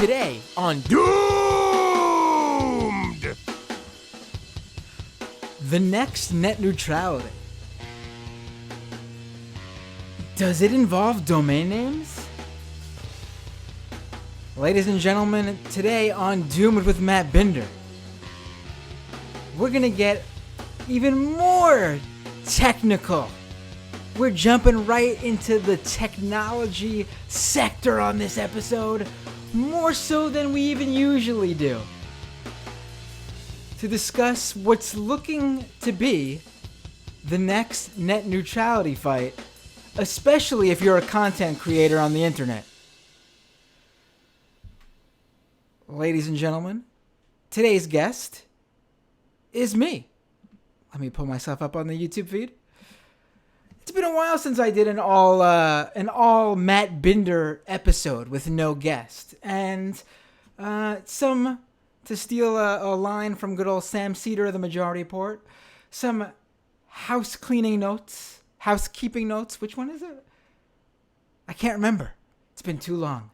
Today on Doomed! the next net neutrality. Does it involve domain names? Ladies and gentlemen, today on Doomed with Matt Binder, we're gonna get even more technical. We're jumping right into the technology sector on this episode, more so than we even usually do, to discuss what's looking to be the next net neutrality fight, especially if you're a content creator on the internet. Ladies and gentlemen, today's guest is me. Let me pull myself up on the YouTube feed. It's been a while since I did an all Matt Binder episode with no guest, and to steal a line from good old Sam Cedar of the Majority Report, some housekeeping notes. Which one is it? I can't remember. It's been too long.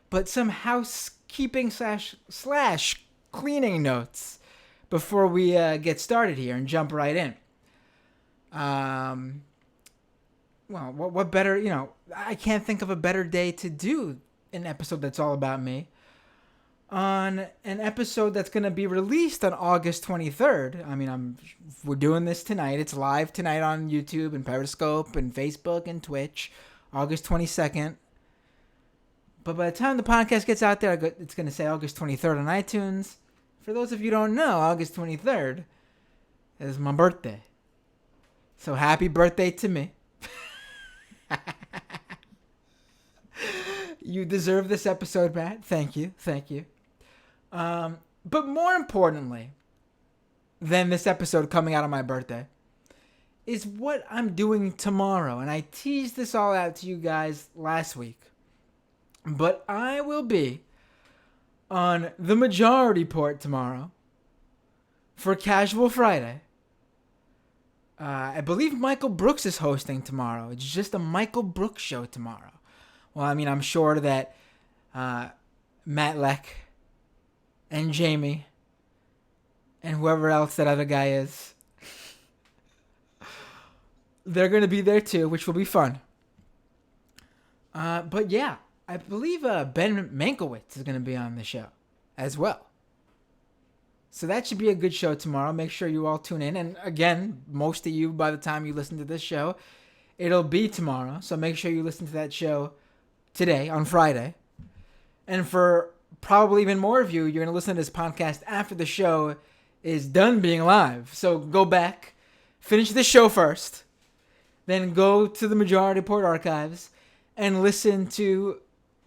But some housekeeping slash cleaning notes before we get started here and jump right in. Well, what better, I can't think of a better day to do an episode that's all about me. On an episode that's going to be released on August 23rd. I mean, we're doing this tonight. It's live tonight on YouTube and Periscope and Facebook and Twitch, August 22nd. But by the time the podcast gets out there, it's going to say August 23rd on iTunes. For those of you who don't know, August 23rd is my birthday. So happy birthday to me. You deserve this episode, Matt. Thank you. But more importantly than this episode coming out on my birthday is what I'm doing tomorrow. And I teased this all out to you guys last week. But I will be on the Majority Report tomorrow for Casual Friday. I believe Michael Brooks is hosting tomorrow. It's just a Michael Brooks show tomorrow. Well, I mean, I'm sure that Matt Leck and Jamie and whoever else that other guy is, they're going to be there too, which will be fun. But yeah, I believe Ben Mankiewicz is going to be on the show as well. So that should be a good show tomorrow. Make sure you all tune in. And again, most of you, by the time you listen to this show, it'll be tomorrow. So make sure you listen to that show today, on Friday. And for probably even more of you, you're going to listen to this podcast after the show is done being live. So go back, finish the show first, then go to the Majority Report archives and listen to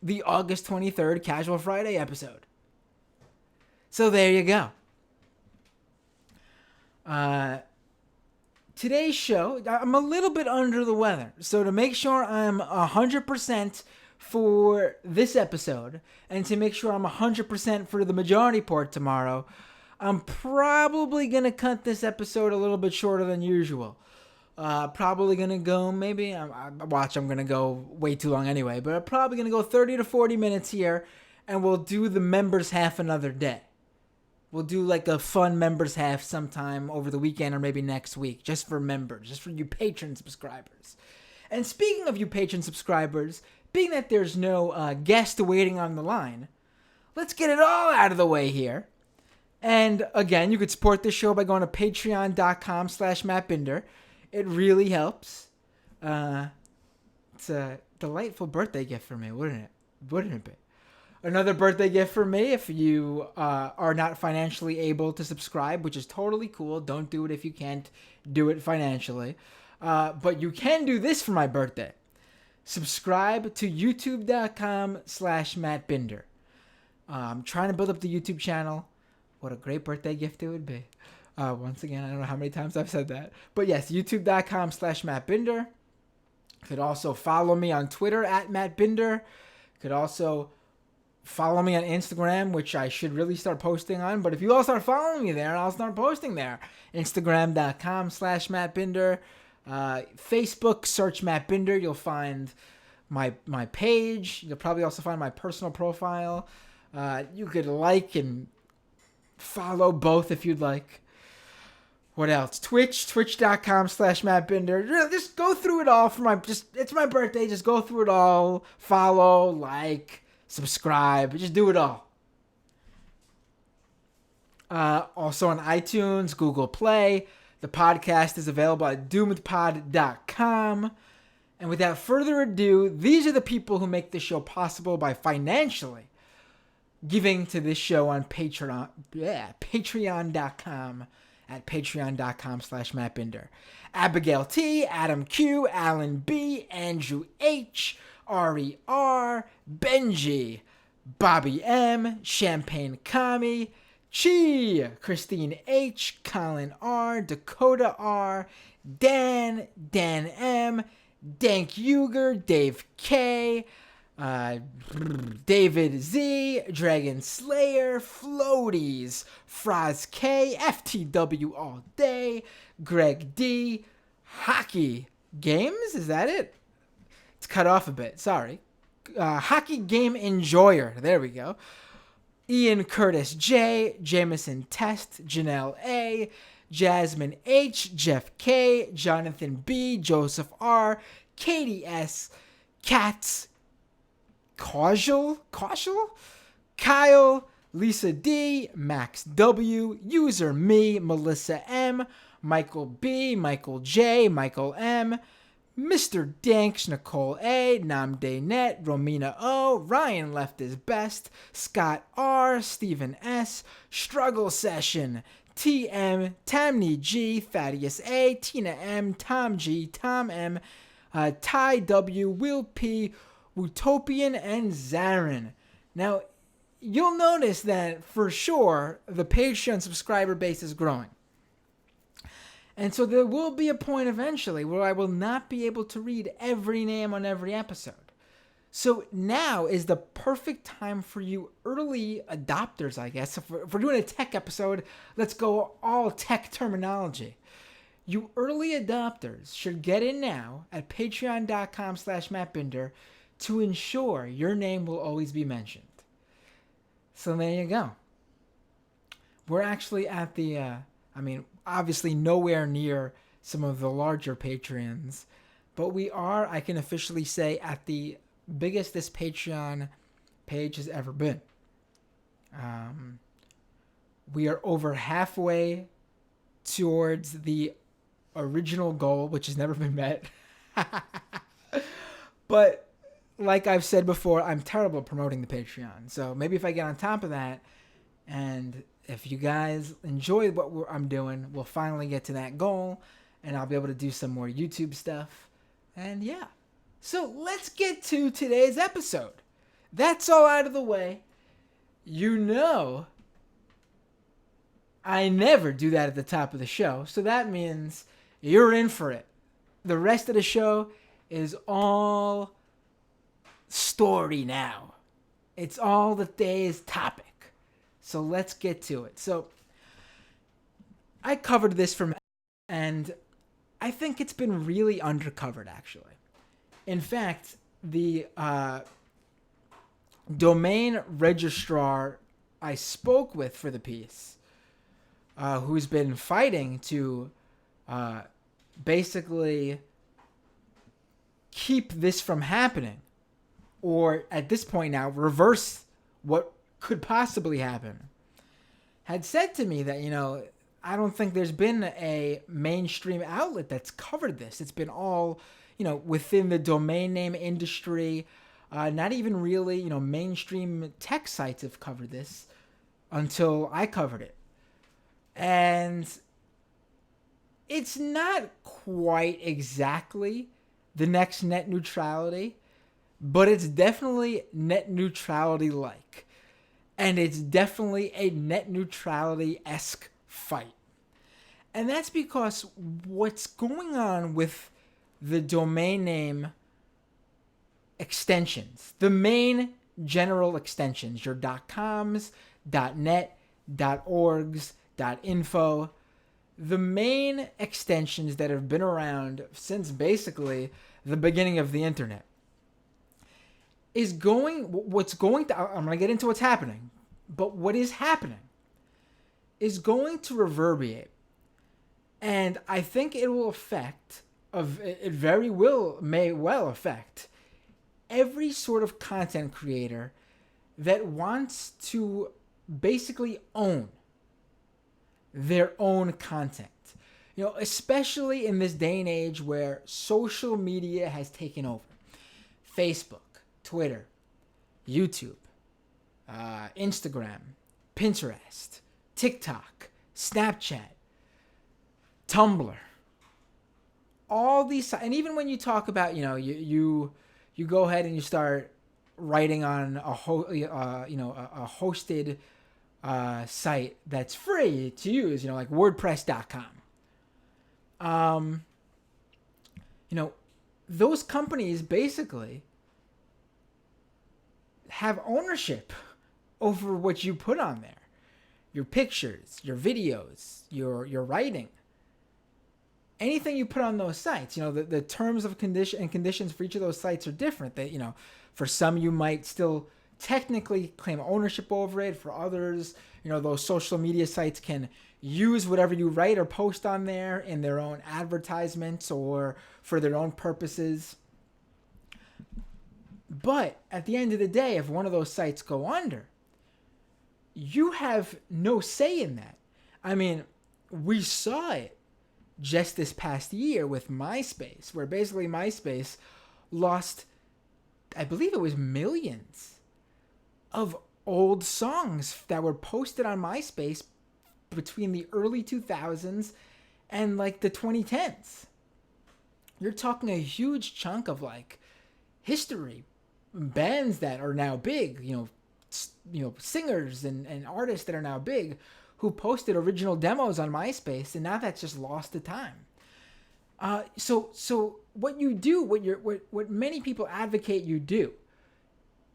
the August 23rd Casual Friday episode. So there you go. Today's show, I'm a little bit under the weather. So to make sure I'm 100% for this episode, and to make sure I'm 100% for the Majority Report tomorrow, I'm probably going to cut this episode a little bit shorter than usual. Probably going to go, I'm going to go way too long anyway, but I'm probably going to go 30 to 40 minutes here, and we'll do the members half another day. We'll do like a fun members half sometime over the weekend or maybe next week, just for members, just for you patron subscribers. And speaking of you patron subscribers, being that there's no guest waiting on the line, let's get it all out of the way here. And again, you could support this show by going to patreon.com/MattBinder. It really helps. It's a delightful birthday gift for me, wouldn't it be? Another birthday gift for me if you are not financially able to subscribe, which is totally cool. Don't do it if you can't do it financially. But you can do this for my birthday. Subscribe to youtube.com/MattBinder. I'm trying to build up the YouTube channel. What a great birthday gift it would be. Once again, I don't know how many times I've said that. But yes, youtube.com/MattBinder. You could also follow me on Twitter @MattBinder. You could also follow me on Instagram, which I should really start posting on. But if you all start following me there, I'll start posting there. Instagram.com/MattBinder. Facebook, search Matt Binder. You'll find my page. You'll probably also find my personal profile. You could like and follow both if you'd like. What else? Twitch.com/MattBinder. Just go through it all it's my birthday. Just go through it all. Follow, like, subscribe. Just do it all. Also on iTunes, Google Play. The podcast is available at doomedpod.com. And without further ado, these are the people who make this show possible by financially giving to this show on Patreon. Patreon.com. At patreon.com/MattBinder. Abigail T, Adam Q, Alan B, Andrew H, Ari R, Benji, Bobby M, Champagne Kami, Chi, Christine H, Colin R, Dakota R, Dan, Dan M, Dank Uger, Dave K, David Z, Dragon Slayer, Floaties, Fraz K, FTW All Day, Greg D, Hockey Games, is that it? It's cut off a bit, sorry. Hockey Game Enjoyer, there we go. Ian Curtis J, Jameson Test, Janelle A, Jasmine H, Jeff K, Jonathan B, Joseph R, Katie S, Katz, Causal, Kyle, Lisa D, Max W, User Me, Melissa M, Michael B, Michael J, Michael M, Mr. Danks, Nicole A, Namde Net, Romina O, Ryan Left Is Best, Scott R, Stephen S, Struggle Session, TM, Tamni G, Thaddeus A, Tina M, Tom G, Tom M, Ty W, Will P, Utopian, and Zarin. Now, you'll notice that for sure the Patreon subscriber base is growing. And so there will be a point eventually where I will not be able to read every name on every episode. So now is the perfect time for you early adopters, I guess. If we're doing a tech episode, let's go all tech terminology. You early adopters should get in now at patreon.com/MattBinder to ensure your name will always be mentioned. So there you go. We're actually at the, obviously nowhere near some of the larger Patreons, but we are, I can officially say, at the biggest this Patreon page has ever been. We are over halfway towards the original goal, which has never been met. But like I've said before, I'm terrible at promoting the Patreon. So maybe if I get on top of that, and if you guys enjoy what I'm doing, we'll finally get to that goal, and I'll be able to do some more YouTube stuff. And yeah. So let's get to today's episode. That's all out of the way. You know, I never do that at the top of the show, so that means you're in for it. The rest of the show is all story now. It's all the day's topic. So let's get to it. So I covered this from, and I think it's been really undercovered, actually. In fact, the domain registrar I spoke with for the piece, who's been fighting to basically keep this from happening, or at this point now, reverse what could possibly happen, had said to me that, I don't think there's been a mainstream outlet that's covered this. It's been all, within the domain name industry. Not even really, mainstream tech sites have covered this until I covered it. And it's not quite exactly the next net neutrality, but it's definitely net neutrality-like. And it's definitely a net neutrality-esque fight. And that's because what's going on with the domain name extensions, the main general extensions, your .coms, .net, .orgs, .info, the main extensions that have been around since basically the beginning of the internet. what's going to, I'm going to get into what's happening, but what is happening is going to reverberate. And I think it will may well affect every sort of content creator that wants to basically own their own content. Especially in this day and age where social media has taken over. Facebook, Twitter, YouTube, Instagram, Pinterest, TikTok, Snapchat, Tumblr, all these, and even when you talk about, you go ahead and you start writing on a hosted site that's free to use, like WordPress.com. Those companies basically have ownership over what you put on there. Your pictures, your videos, your writing. Anything you put on those sites, the terms of conditions for each of those sites are different. That, for some you might still technically claim ownership over it. For others, those social media sites can use whatever you write or post on there in their own advertisements or for their own purposes. But at the end of the day, if one of those sites go under, you have no say in that. I mean, we saw it just this past year with MySpace, where basically MySpace lost, I believe it was millions of old songs that were posted on MySpace between the early 2000s and like the 2010s. You're talking a huge chunk of like history, bands that are now big, singers and artists that are now big who posted original demos on MySpace, and now that's just lost to time. So what you do, what many people advocate you do,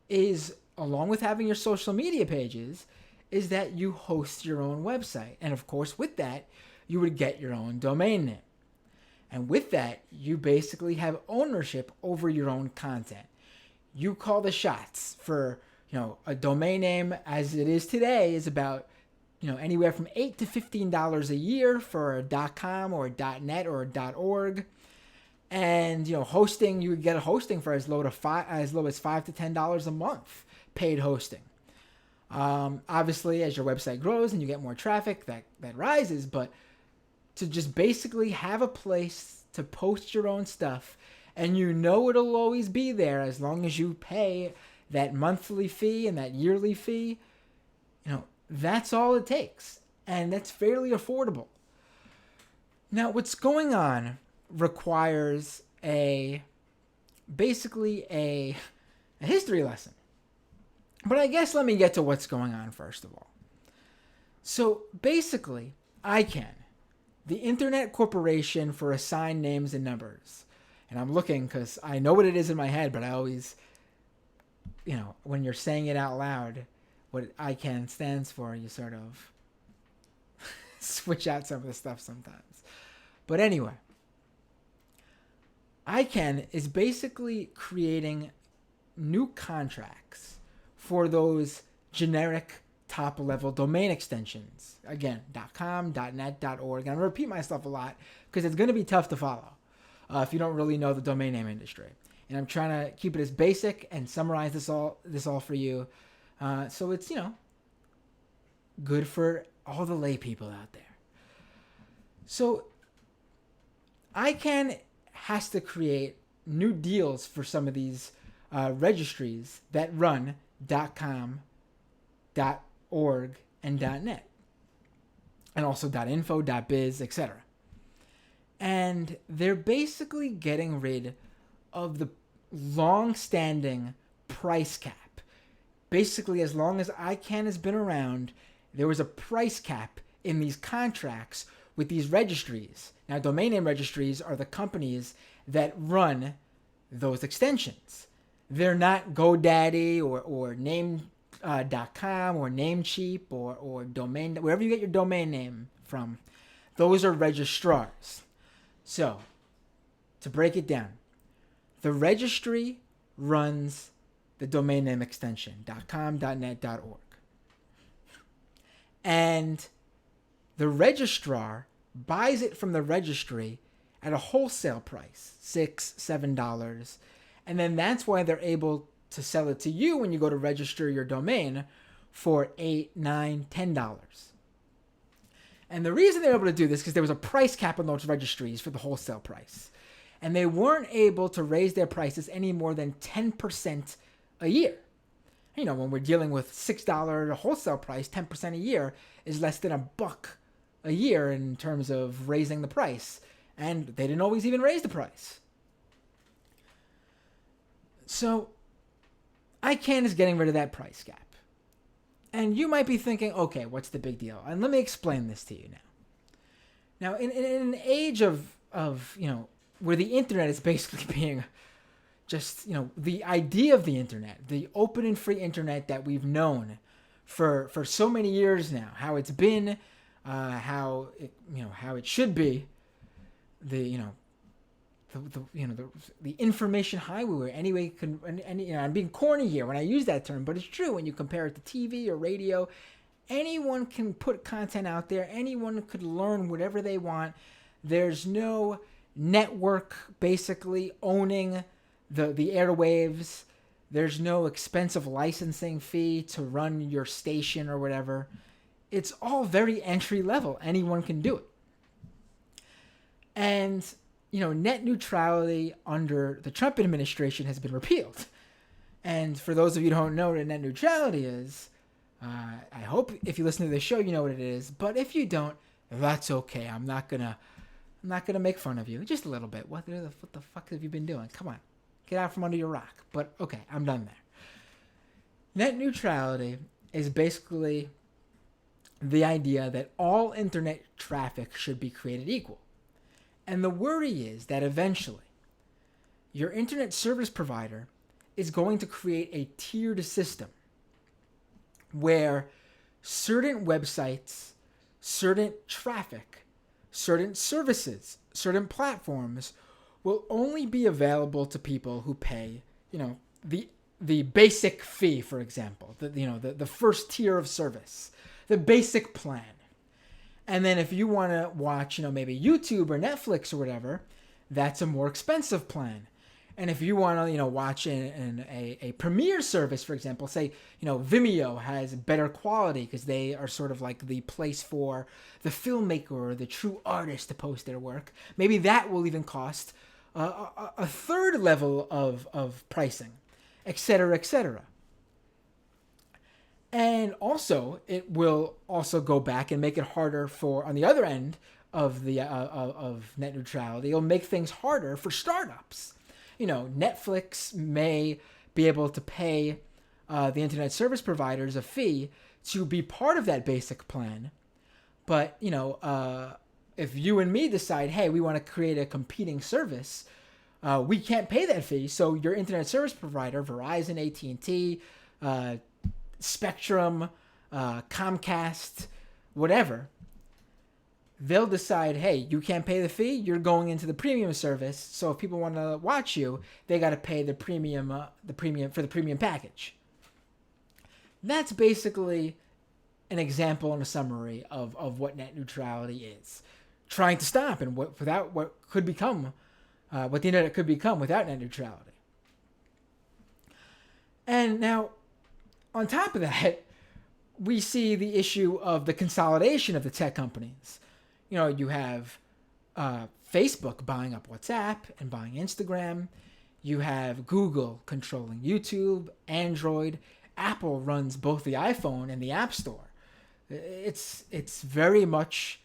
is along with having your social media pages, is that you host your own website, and of course with that you would get your own domain name, and with that you basically have ownership over your own content. You call the shots for a domain name. As it is today, is about anywhere from $8 to $15 a year for a .com or a .net or a .org. And hosting, you would get a hosting for as low as $5 to $10 a month, paid hosting. Obviously, as your website grows and you get more traffic, that rises. But to just basically have a place to post your own stuff, and it'll always be there as long as you pay that monthly fee and that yearly fee, that's all it takes. And that's fairly affordable. Now, what's going on requires basically a history lesson. But I guess let me get to what's going on first of all. So basically, ICANN, the Internet Corporation for Assigned Names and Numbers. And I'm looking because I know what it is in my head, but I always, when you're saying it out loud, what ICANN stands for, you sort of switch out some of the stuff sometimes. But anyway, ICANN is basically creating new contracts for those generic top-level domain extensions. Again, .com, .net, .org. And I'm going to repeat myself a lot because it's going to be tough to follow if you don't really know the domain name industry. And I'm trying to keep it as basic and summarize this all for you. So it's, good for all the lay people out there. So ICANN has to create new deals for some of these registries that run .com, .org, and .net. And also .info, .biz, etc. And they're basically getting rid of the long-standing price cap. Basically, as long as ICANN has been around, there was a price cap in these contracts with these registries. Now, domain name registries are the companies that run those extensions. They're not GoDaddy or Name.com or Namecheap or domain, wherever you get your domain name from. Those are registrars. So, to break it down, the registry runs the domain name extension, .com, .net, .org. And the registrar buys it from the registry at a wholesale price, $6, $7. And then that's why they're able to sell it to you when you go to register your domain for $8, $9, $10. And the reason they're able to do this is because there was a price cap on those registries for the wholesale price. And they weren't able to raise their prices any more than 10% a year. You know, when we're dealing with $6 wholesale price, 10% a year is less than $1 a year in terms of raising the price. And they didn't always even raise the price. So ICANN is getting rid of that price gap. And you might be thinking, okay, what's the big deal? And let me explain this to you now. Now, in an age of where the internet is basically being just, the idea of the internet, the open and free internet that we've known for so many years now, how it's been, how it should be, the information highway where anyway can, and I'm being corny here when I use that term, but it's true when you compare it to TV or radio. Anyone can put content out there. Anyone could learn whatever they want. There's no network basically owning the airwaves. There's no expensive licensing fee to run your station or whatever. It's all very entry level. Anyone can do it. And net neutrality under the Trump administration has been repealed. And for those of you who don't know what net neutrality is, I hope if you listen to the show, you know what it is. But if you don't, that's okay. I'm not gonna make fun of you. Just a little bit. What the fuck have you been doing? Come on. Get out from under your rock. But okay, I'm done there. Net neutrality is basically the idea that all internet traffic should be created equal. And the worry is that eventually your internet service provider is going to create a tiered system where certain websites, certain traffic, certain services, certain platforms will only be available to people who pay, the basic fee, for example, the first tier of service, the basic plan. And then if you want to watch, maybe YouTube or Netflix or whatever, that's a more expensive plan. And if you want to, watch a premiere service, for example, say, Vimeo has better quality because they are sort of like the place for the filmmaker or the true artist to post their work. Maybe that will even cost a third level of pricing, et cetera, et cetera. And also, it will also go back and make it harder for, on the other end of the of net neutrality, it'll make things harder for startups. Netflix may be able to pay the internet service providers a fee to be part of that basic plan. But, if you and me decide, hey, we want to create a competing service, we can't pay that fee. So your internet service provider, Verizon, AT&T, Spectrum, Comcast, whatever, they'll decide, hey, you can't pay the fee, you're going into the premium service. So if people want to watch you, they got to pay the premium for the premium package. That's basically an example and a summary of what net neutrality is, trying to stop and what the internet could become without net neutrality. And now, on top of that, we see the issue of the consolidation of the tech companies. You have Facebook buying up WhatsApp and buying Instagram. You have Google controlling YouTube, Android. Apple runs both the iPhone and the App Store. It's very much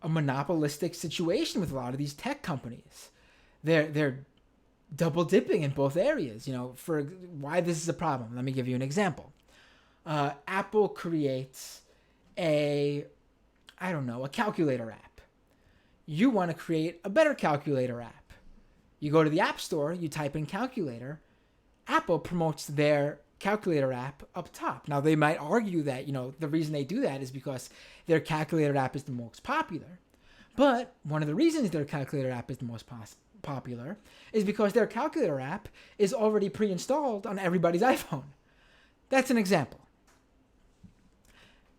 a monopolistic situation with a lot of these tech companies. They're double dipping in both areas. For why this is a problem, let me give you an example. Apple creates a calculator app. You want to create a better calculator app. You go to the App Store, you type in calculator. Apple promotes their calculator app up top. Now, they might argue that, the reason they do that is because their calculator app is the most popular. But one of the reasons their calculator app is the most popular is because their calculator app is already pre-installed on everybody's iPhone. That's an example.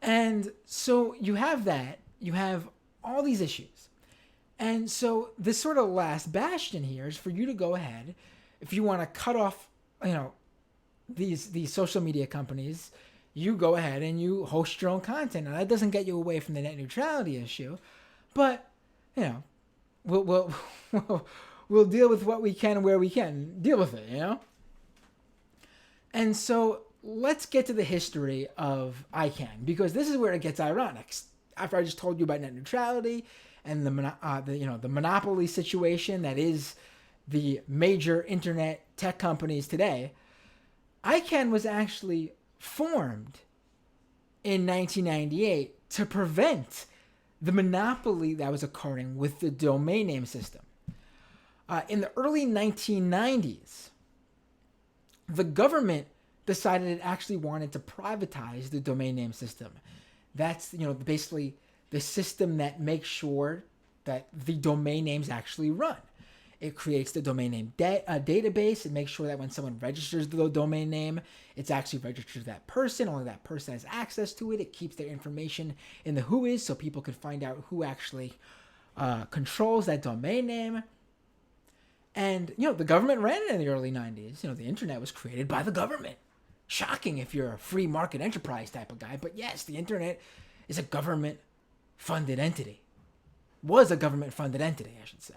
And so you have that. You have all these issues. And so this sort of last bastion here is for you to go ahead, if you want to cut off, these social media companies, you go ahead and you host your own content. And that doesn't get you away from the net neutrality issue, but we'll deal with what we can where we can deal with it, And so let's get to the history of ICANN, because this is where it gets ironic. After I just told you about net neutrality and the monopoly situation that is the major internet tech companies today, ICANN was actually formed in 1998 to prevent the monopoly that was occurring with the domain name system. In the early 1990s, the government decided it actually wanted to privatize the domain name system. That's, basically the system that makes sure that the domain names actually run. It creates the domain name database. It makes sure that when someone registers the domain name, it's actually registered to that person. Only that person has access to it. It keeps their information in the whois so people can find out who actually controls that domain name. And, the government ran it in the early 90s. The internet was created by the government. Shocking if you're a free market enterprise type of guy. But yes, the internet is a government-funded entity. Was a government-funded entity, I should say.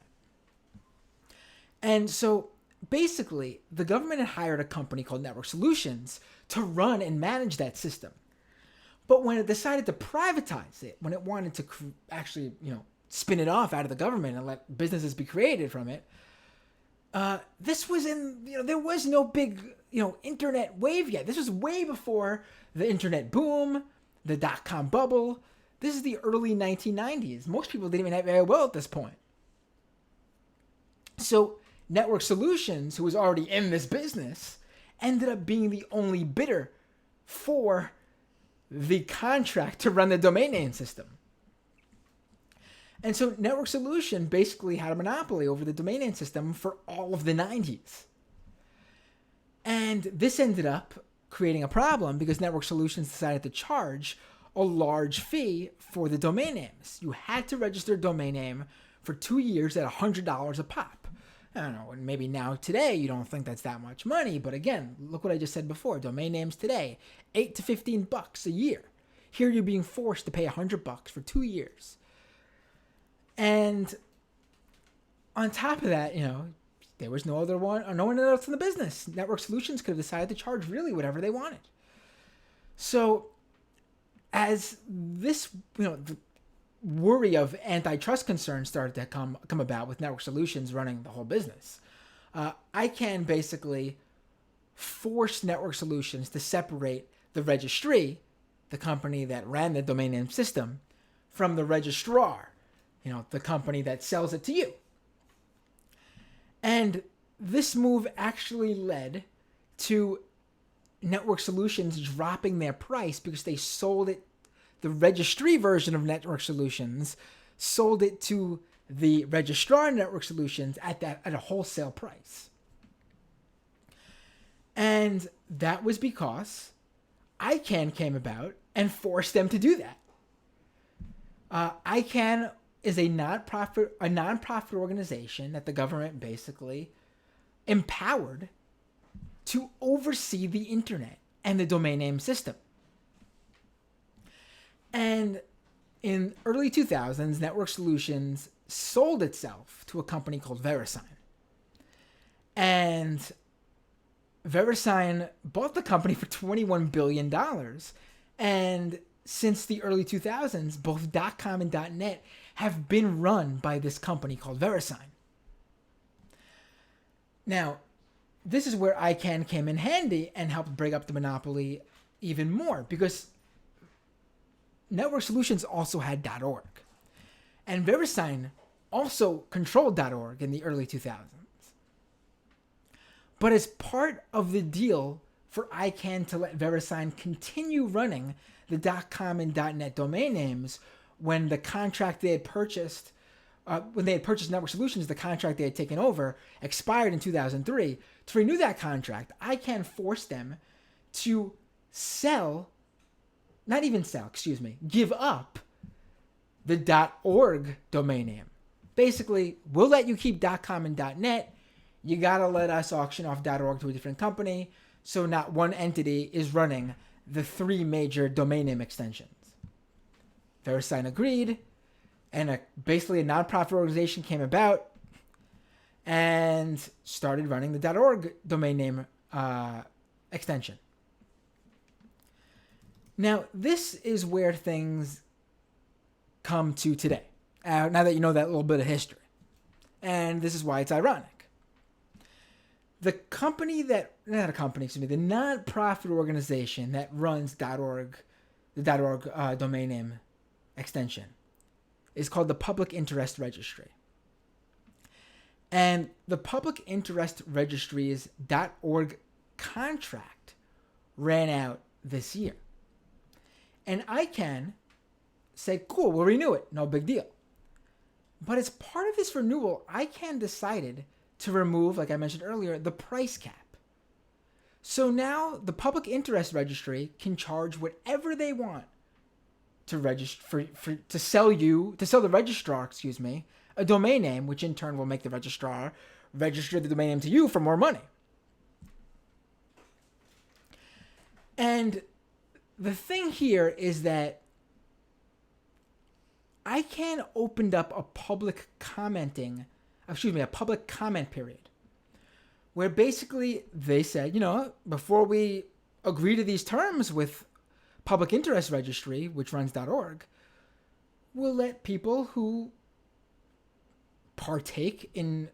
And so basically, the government had hired a company called Network Solutions to run and manage that system. But when it decided to privatize it, when it wanted to actually, spin it off out of the government and let businesses be created from it, this was there was no big, internet wave yet. This was way before the internet boom, the dot-com bubble. This is the early 1990s. Most people didn't even have AOL at this point. So Network Solutions, who was already in this business, ended up being the only bidder for the contract to run the domain name system. And so Network Solution basically had a monopoly over the domain name system for all of the 90s. And this ended up creating a problem because Network Solutions decided to charge a large fee for the domain names. You had to register a domain name for 2 years at $100 a pop. I don't know, and maybe now today you don't think that's that much money, but again, look what I just said before. Domain names today, $8 to $15 a year. Here you're being forced to pay $100 for 2 years. And on top of that, there was no one else in the business. Network Solutions could have decided to charge really whatever they wanted. So as this, the worry of antitrust concerns started to come about with Network Solutions running the whole business, ICANN basically forced Network Solutions to separate the Registry, the company that ran the domain name system, from the registrar, the company that sells it to you. And this move actually led to Network Solutions dropping their price because they sold it. The Registry version of Network Solutions sold it to the registrar Network Solutions at a wholesale price. And that was because ICANN came about and forced them to do that. ICANN is a nonprofit organization that the government basically empowered to oversee the internet and the domain name system. And in early 2000s, Network Solutions sold itself to a company called VeriSign. And VeriSign bought the company for $21 billion. And since the early 2000s, both .com and .net have been run by this company called VeriSign. Now, this is where ICANN came in handy and helped break up the monopoly even more, because Network Solutions also had .org. And VeriSign also controlled .org in the early 2000s. But as part of the deal for ICANN to let VeriSign continue running the .com and .net domain names, when the contract they had purchased when they had purchased Network Solutions, the contract they had taken over expired in 2003. To renew that contract, ICANN forced them to give up the .org domain name. Basically, we'll let you keep .com and .net. You gotta let us auction off .org to a different company, so not one entity is running the 3 major domain name extensions. VeriSign agreed, and basically a nonprofit organization came about and started running the .org domain name extension. Now, this is where things come to today, now that you know that little bit of history. And this is why it's ironic. The nonprofit organization that runs .org, the .org domain name extension, is called the Public Interest Registry. And the Public Interest Registry's .org contract ran out this year. And ICANN said, cool, we'll renew it. No big deal. But as part of this renewal, ICANN decided to remove, like I mentioned earlier, the price cap. So now the Public Interest Registry can charge whatever they want to register to sell the registrar, a domain name, which in turn will make the registrar register the domain name to you for more money. And the thing here is that ICANN opened up a public comment period, where basically they said, before we agree to these terms with Public Interest Registry, which runs .org, we'll let people who partake in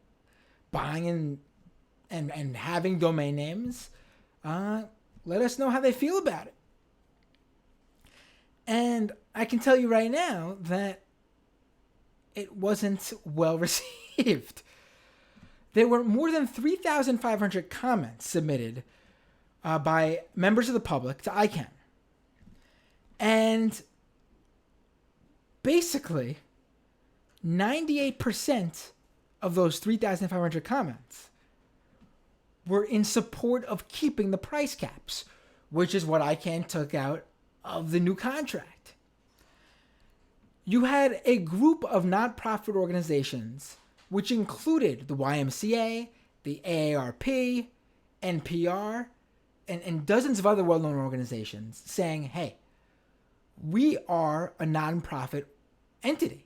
buying and having domain names let us know how they feel about it. And I can tell you right now that it wasn't well received. There were more than 3,500 comments submitted by members of the public to ICANN. And basically, 98% of those 3,500 comments were in support of keeping the price caps, which is what ICANN took out of the new contract. You had a group of nonprofit organizations, which included the YMCA, the AARP, NPR, and dozens of other well-known organizations saying, hey, we are a nonprofit entity,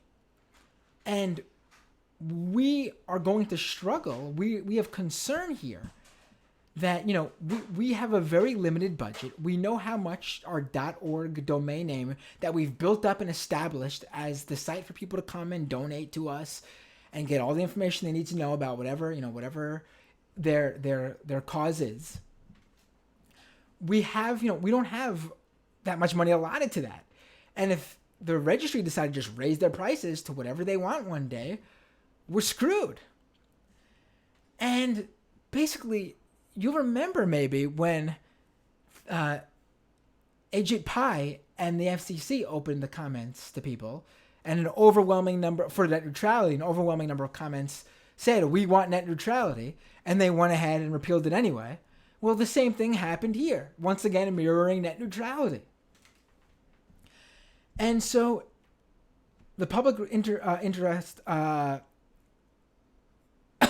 and we are going to struggle. We have concern here that, we have a very limited budget. We know how much our .org domain name that we've built up and established as the site for people to come and donate to us and get all the information they need to know about whatever their cause is. We don't have that much money allotted to that. And if the registry decided to just raise their prices to whatever they want one day, we're screwed. And basically, you'll remember maybe when Ajit Pai and the FCC opened the comments to people, and an overwhelming number of comments said, we want net neutrality, and they went ahead and repealed it anyway. Well, the same thing happened here. Once again, mirroring net neutrality. And so the Public Interest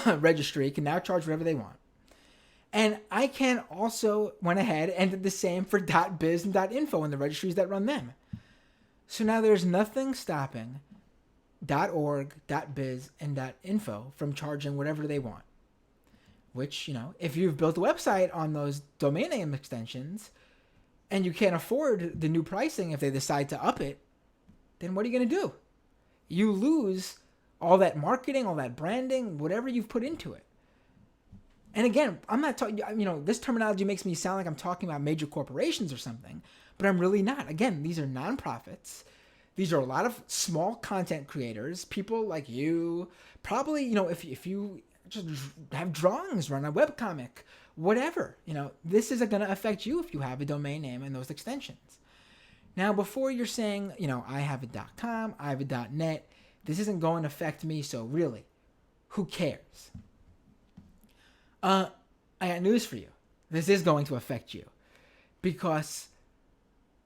Registry can now charge whatever they want. And ICANN also went ahead and did the same for .biz and .info and the registries that run them. So now there's nothing stopping .org, .biz, and .info from charging whatever they want. Which, if you've built a website on those domain name extensions and you can't afford the new pricing if they decide to up it, then what are you going to do? You lose all that marketing, all that branding, whatever you've put into it. And again, I'm not talking, this terminology makes me sound like I'm talking about major corporations or something, but I'm really not. Again, these are nonprofits. These are a lot of small content creators, people like you, probably, if you just have drawings, run a webcomic, whatever, this is going to affect you if you have a domain name and those extensions. Now, before you're saying, I have a .com, I have a .net, This isn't going to affect me, so really, who cares? I got news for you. This is going to affect you, because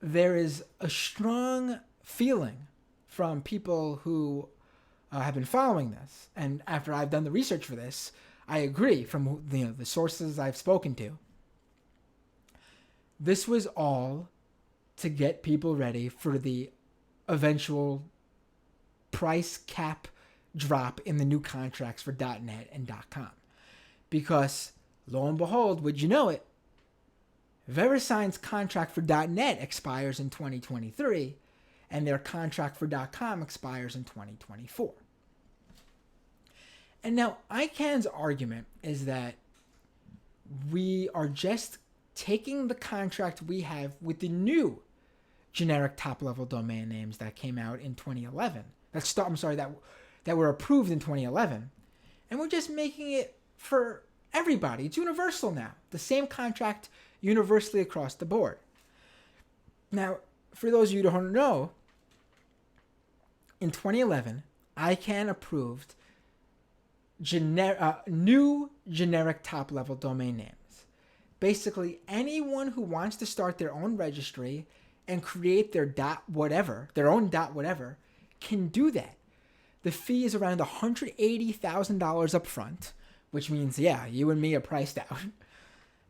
there is a strong feeling from people who have been following this, and after I've done the research for this, I agree from the sources I've spoken to. This was all to get people ready for the eventual price cap drop in the new contracts for .net and .com. Because, lo and behold, would you know it, VeriSign's contract for .net expires in 2023, and their contract for .com expires in 2024. And now, ICANN's argument is that we are just taking the contract we have with the new generic top-level domain names that came out in 2011. That were approved in 2011, and we're just making it for everybody. It's universal now. The same contract universally across the board. Now, for those of you who don't know, in 2011, ICANN approved new generic top-level domain names. Basically, anyone who wants to start their own registry and create their own whatever, can do that. The fee is around $180,000 up front, which means, you and me are priced out.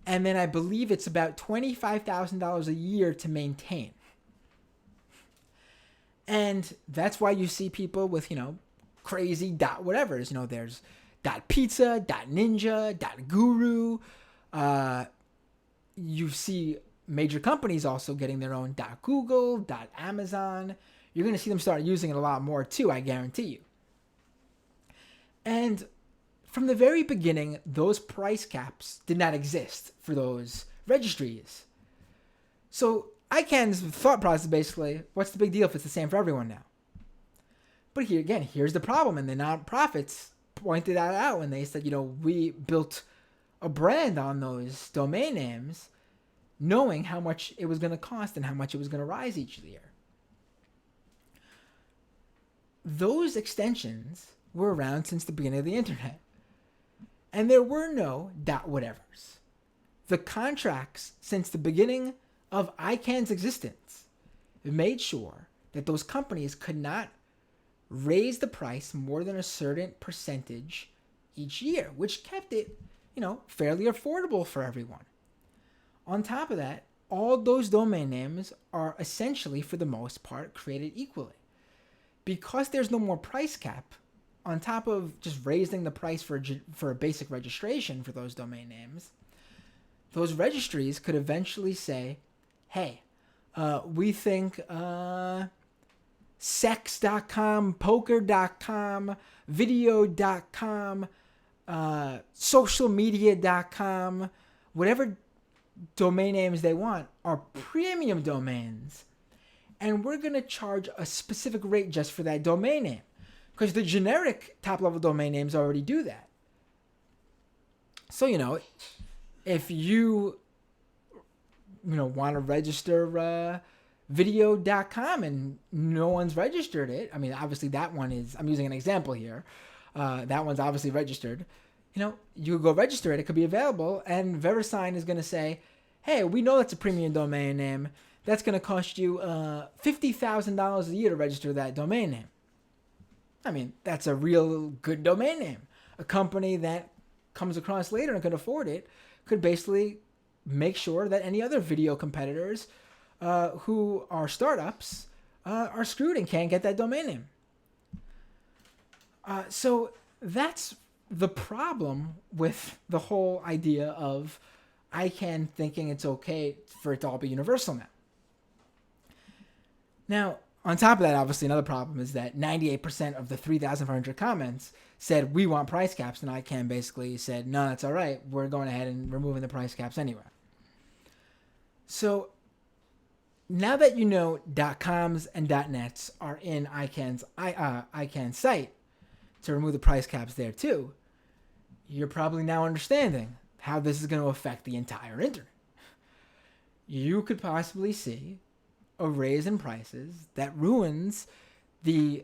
And then I believe it's about $25,000 a year to maintain. And that's why you see people with, crazy whatevers. There's .pizza, .ninja, .guru. You see major companies also getting their own .google, .amazon. You're going to see them start using it a lot more too, I guarantee you. And from the very beginning, those price caps did not exist for those registries. So ICANN's thought process basically, what's the big deal if it's the same for everyone now? But here's the problem, and the nonprofits pointed that out when they said, we built a brand on those domain names knowing how much it was going to cost and how much it was going to rise each year. Those extensions were around since the beginning of the internet. And there were no .whatevers. The contracts since the beginning of ICANN's existence made sure that those companies could not raise the price more than a certain percentage each year, which kept it, fairly affordable for everyone. On top of that, all those domain names are essentially, for the most part, created equally. Because there's no more price cap, on top of just raising the price for a basic registration for those domain names, those registries could eventually say, hey, we think sex.com, poker.com, video.com, socialmedia.com, whatever domain names they want are premium domains. And we're going to charge a specific rate just for that domain name. Because the generic top-level domain names already do that. So, if you want to register video.com and no one's registered it, I mean, obviously that one is, I'm using an example here. That one's obviously registered. You go register it. It could be available. And VeriSign is going to say, hey, we know that's a premium domain name. That's going to cost you $50,000 a year to register that domain name. I mean, that's a real good domain name. A company that comes across later and can afford it could basically make sure that any other video competitors who are startups are screwed and can't get that domain name. So that's the problem with the whole idea of ICANN thinking it's okay for it to all be universal now. Now, on top of that, obviously, another problem is that 98% of the 3,500 comments said, we want price caps, and ICANN basically said, no, that's all right. We're going ahead and removing the price caps anyway. So now that you know .coms and .nets are in ICANN's site to remove the price caps there too, you're probably now understanding how this is going to affect the entire internet. You could possibly see a raise in prices that ruins the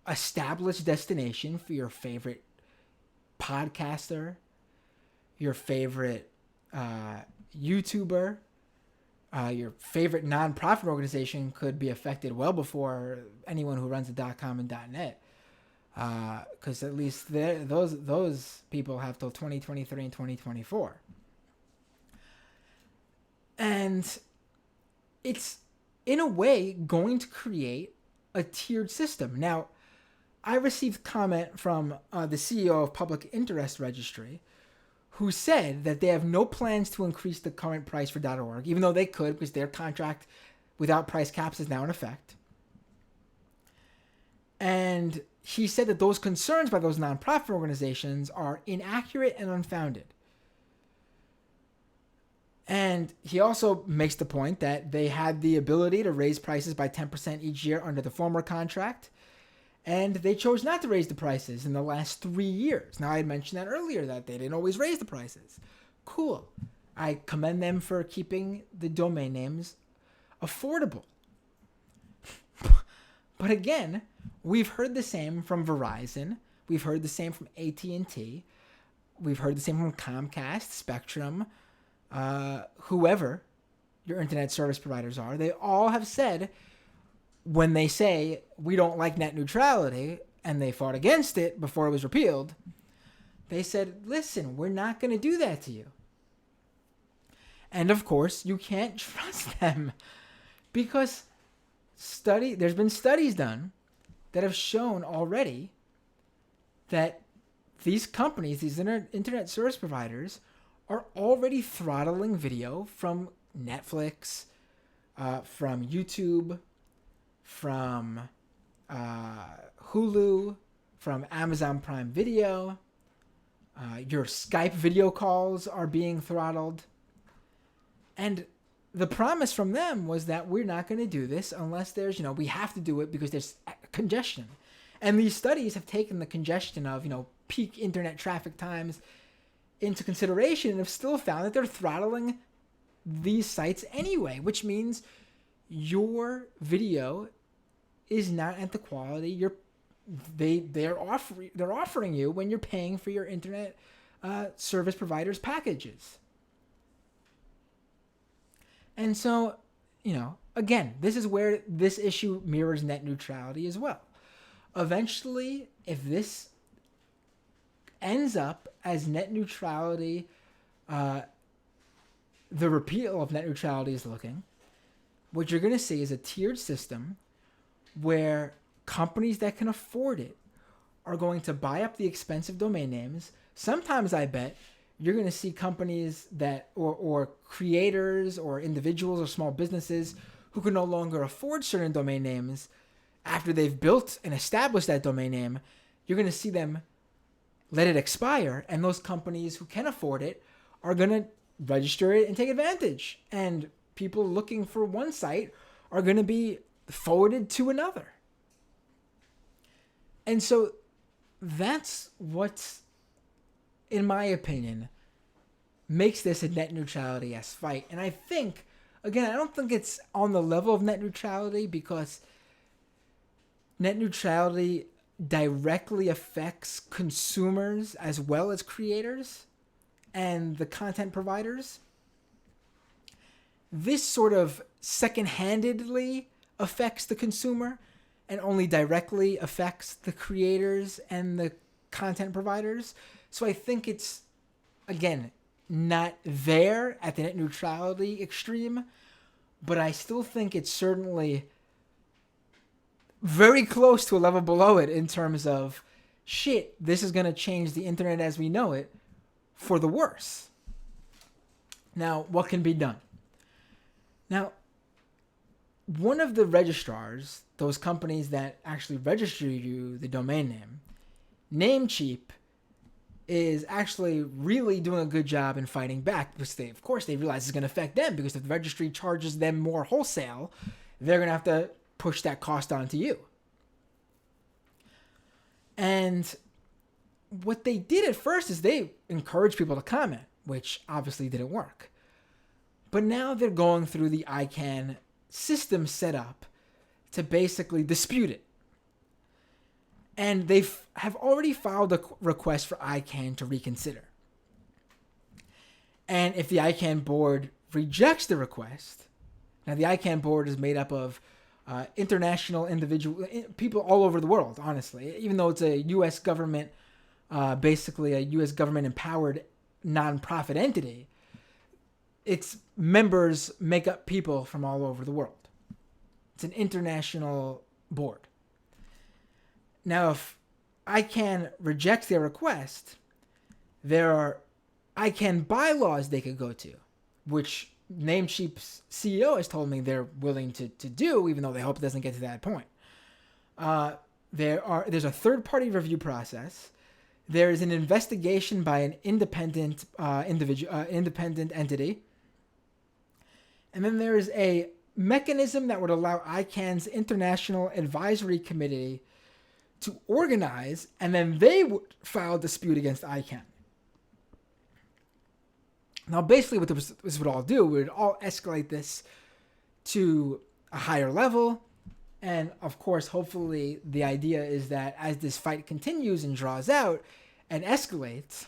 established destination for your favorite podcaster, your favorite YouTuber, your favorite nonprofit organization could be affected well before anyone who runs the .com and .net, because at least those people have till 2023 and 2024, and it's in a way going to create a tiered system. Now, I received comment from the CEO of Public Interest Registry, who said that they have no plans to increase the current price for .org, even though they could because their contract without price caps is now in effect. And he said that those concerns by those nonprofit organizations are inaccurate and unfounded. And he also makes the point that they had the ability to raise prices by 10% each year under the former contract, and they chose not to raise the prices in the last 3 years. Now, I had mentioned that earlier, that they didn't always raise the prices. Cool. I commend them for keeping the domain names affordable. But again, we've heard the same from Verizon. We've heard the same from AT&T. We've heard the same from Comcast, Spectrum, whoever your internet service providers are. They all have said, when they say we don't like net neutrality, and they fought against it before it was repealed, they said, listen, we're not going to do that to you. And of course, you can't trust them, because there's been studies done that have shown already that these companies, these internet service providers, are already throttling video from Netflix, from YouTube, from Hulu, from Amazon Prime Video. Your Skype video calls are being throttled. And the promise from them was that we're not going to do this unless there's, we have to do it because there's congestion. And these studies have taken the congestion of, peak internet traffic times into consideration and have still found that they're throttling these sites anyway, which means your video is not at the quality they're offering you when you're paying for your internet service providers packages. And so, again, this is where this issue mirrors net neutrality as well. Eventually, if this ends up as net neutrality, the repeal of net neutrality is looking, what you're going to see is a tiered system where companies that can afford it are going to buy up the expensive domain names. Sometimes I bet you're going to see companies that, or creators or individuals or small businesses who can no longer afford certain domain names after they've built and established that domain name. You're going to see them let it expire, and those companies who can afford it are going to register it and take advantage. And people looking for one site are going to be forwarded to another. And so that's what's, in my opinion, makes this a net neutrality-esque fight. And I think, again, I don't think it's on the level of net neutrality, because net neutrality directly affects consumers as well as creators and the content providers. This sort of second-handedly affects the consumer and only directly affects the creators and the content providers. So I think it's, again, not there at the net neutrality extreme, but I still think it's certainly very close to a level below it in terms of, shit, this is going to change the internet as we know it for the worse. Now, what can be done? Now, one of the registrars, those companies that actually register you the domain name, Namecheap, is actually really doing a good job in fighting back, because they realize it's going to affect them, because if the registry charges them more wholesale, they're going to have to push that cost onto you. And what they did at first is they encouraged people to comment, which obviously didn't work. But now they're going through the ICANN system set up to basically dispute it. And they have already filed a request for ICANN to reconsider. And if the ICANN board rejects the request, now the ICANN board is made up of international individual people all over the world, honestly, even though it's a U.S. government, basically a U.S. government empowered nonprofit entity, its members make up people from all over the world. It's an international board. Now, if ICANN rejects their request, there are ICANN bylaws they could go to, which Namecheap's CEO has told me they're willing to do, even though they hope it doesn't get to that point. There's a third-party review process. There is an investigation by an independent independent entity, and then there is a mechanism that would allow ICANN's International Advisory Committee to organize, and then they would file a dispute against ICANN. Now, basically, what this would all do, would all escalate this to a higher level. And, of course, hopefully, the idea is that as this fight continues and draws out and escalates,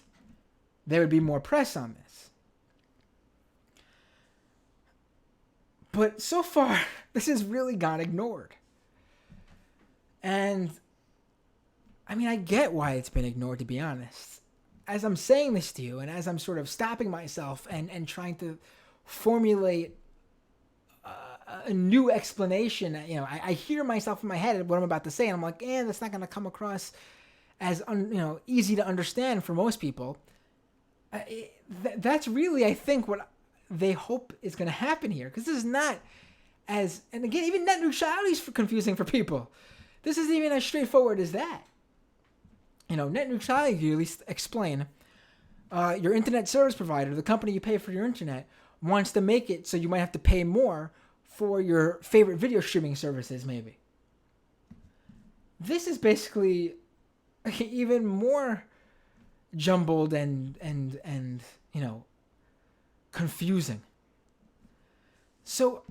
there would be more press on this. But so far, this has really gone ignored. And, I mean, I get why it's been ignored, to be honest. As I'm saying this to you, and as I'm sort of stopping myself and trying to formulate a new explanation, I hear myself in my head what I'm about to say, and I'm like, that's not going to come across as easy to understand for most people. That's really, I think, what they hope is going to happen here, because this is not as, and again, even net neutrality is confusing for people. This isn't even as straightforward as that. Net neutrality, you at least explain. Your internet service provider, the company you pay for your internet, wants to make it so you might have to pay more for your favorite video streaming services, maybe. This is basically even more jumbled and confusing. So,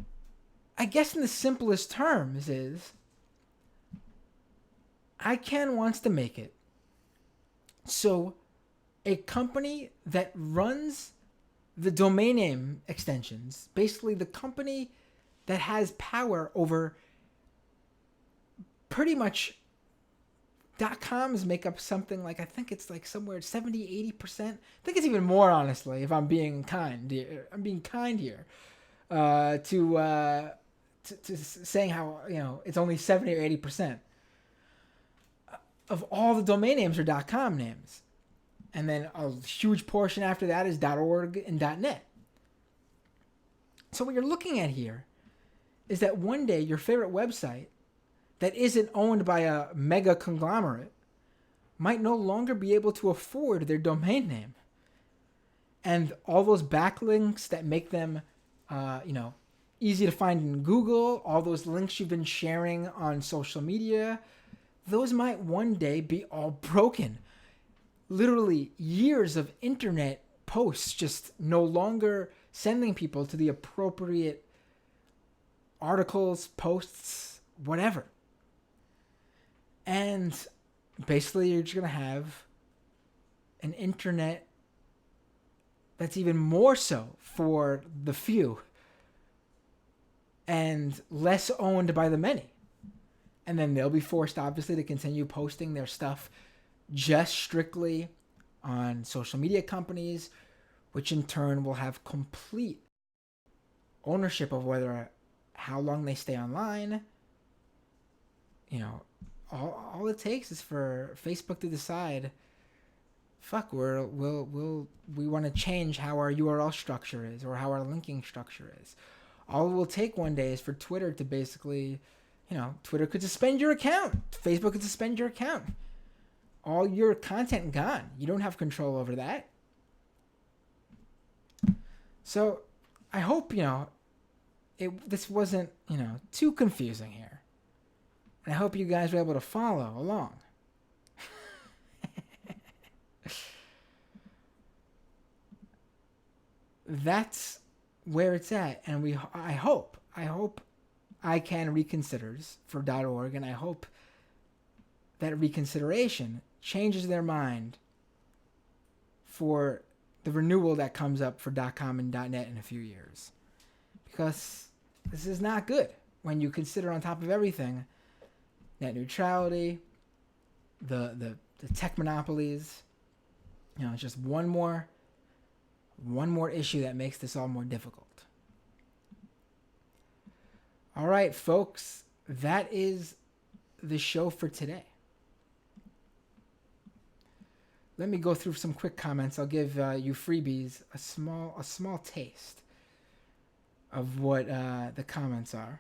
I guess in the simplest terms is, ICANN wants to make it so a company that runs the domain name extensions, basically the company that has power over pretty much .coms make up something like, I think it's like somewhere 70, 80%. I think it's even more, honestly, if I'm being kind. I'm being kind here to saying how, it's only 70 or 80% of all the domain names are .com names. And then a huge portion after that is .org and .net. So what you're looking at here is that one day your favorite website that isn't owned by a mega conglomerate might no longer be able to afford their domain name. And all those backlinks that make them, easy to find in Google, all those links you've been sharing on social media, those might one day be all broken. Literally years of internet posts just no longer sending people to the appropriate articles, posts, whatever. And basically you're just going to have an internet that's even more so for the few and less owned by the many. And then they'll be forced, obviously, to continue posting their stuff just strictly on social media companies, which in turn will have complete ownership of how long they stay online. All it takes is for Facebook to decide, fuck, we want to change how our URL structure is or how our linking structure is. All it will take one day is for Twitter to basically, Twitter could suspend your account. Facebook could suspend your account. All your content gone. You don't have control over that. So I hope, this wasn't, too confusing here. And I hope you guys were able to follow along. That's where it's at. And I hope ICANN reconsiders for .org, and I hope that reconsideration changes their mind for the renewal that comes up for .com and .net in a few years. Because this is not good when you consider on top of everything net neutrality, the tech monopolies. You know, it's just one more issue that makes this all more difficult. All right, folks, that is the show for today. Let me go through some quick comments. I'll give you freebies a small taste of what the comments are.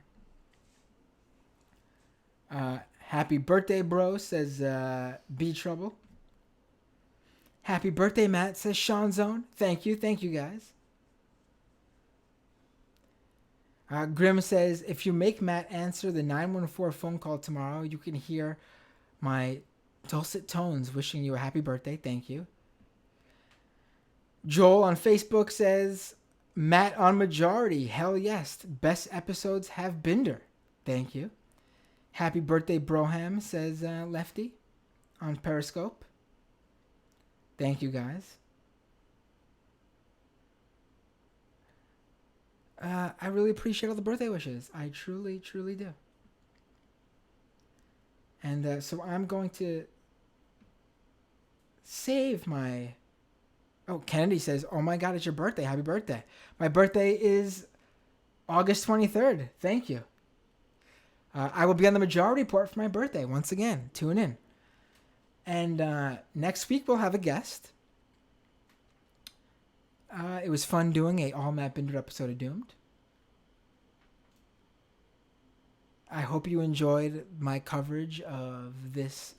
Happy birthday, bro, says B Trouble. Happy birthday, Matt, says Sean Zone. Thank you guys. Grim says, if you make Matt answer the 914 phone call tomorrow, you can hear my dulcet tones wishing you a happy birthday. Thank you. Joel on Facebook says, Matt on majority. Hell yes. Best episodes have Binder. Thank you. Happy birthday, Broham, says Lefty on Periscope. Thank you, guys. I really appreciate all the birthday wishes. I truly do. And so I'm going to save my... Oh, Kennedy says, oh my God, it's your birthday. Happy birthday. My birthday is August 23rd. Thank you. I will be on the majority report for my birthday. Once again, tune in. And next week we'll have a guest. It was fun doing a all Matt Binder episode of Doomed. I hope you enjoyed my coverage of this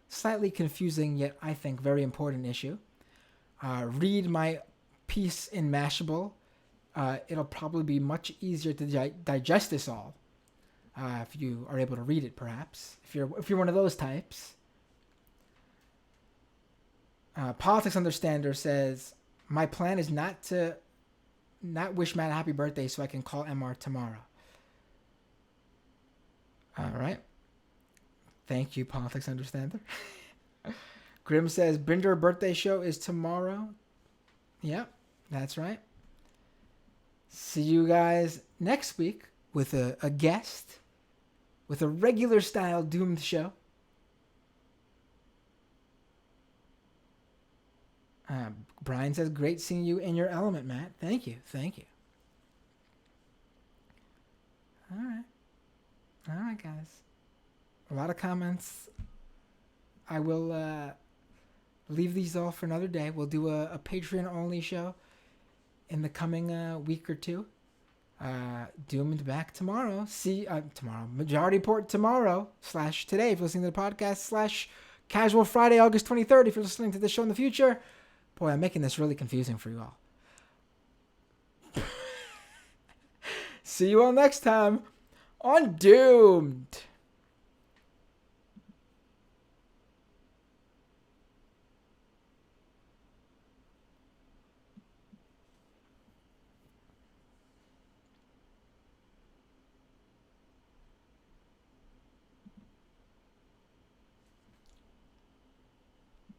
slightly confusing yet I think very important issue. Read my piece in Mashable. It'll probably be much easier to digest this all if you are able to read it, perhaps. If you're one of those types. Politics Understander says, my plan is not wish Matt a happy birthday so I can call MR tomorrow. All right. Thank you, Politics Understander. Grim says, Binder birthday show is tomorrow. Yep, that's right. See you guys next week with a guest, with a regular style Doomed show. Brian says, great seeing you in your element, Matt. Thank you. All right, guys. A lot of comments. I will leave these all for another day. We'll do a Patreon-only show in the coming week or two. Doomed back tomorrow. Tomorrow. Majority Report tomorrow / today if you're listening to the podcast / Casual Friday, August 23rd if you're listening to this show in the future. Boy, I'm making this really confusing for you all. See you all next time on Doomed.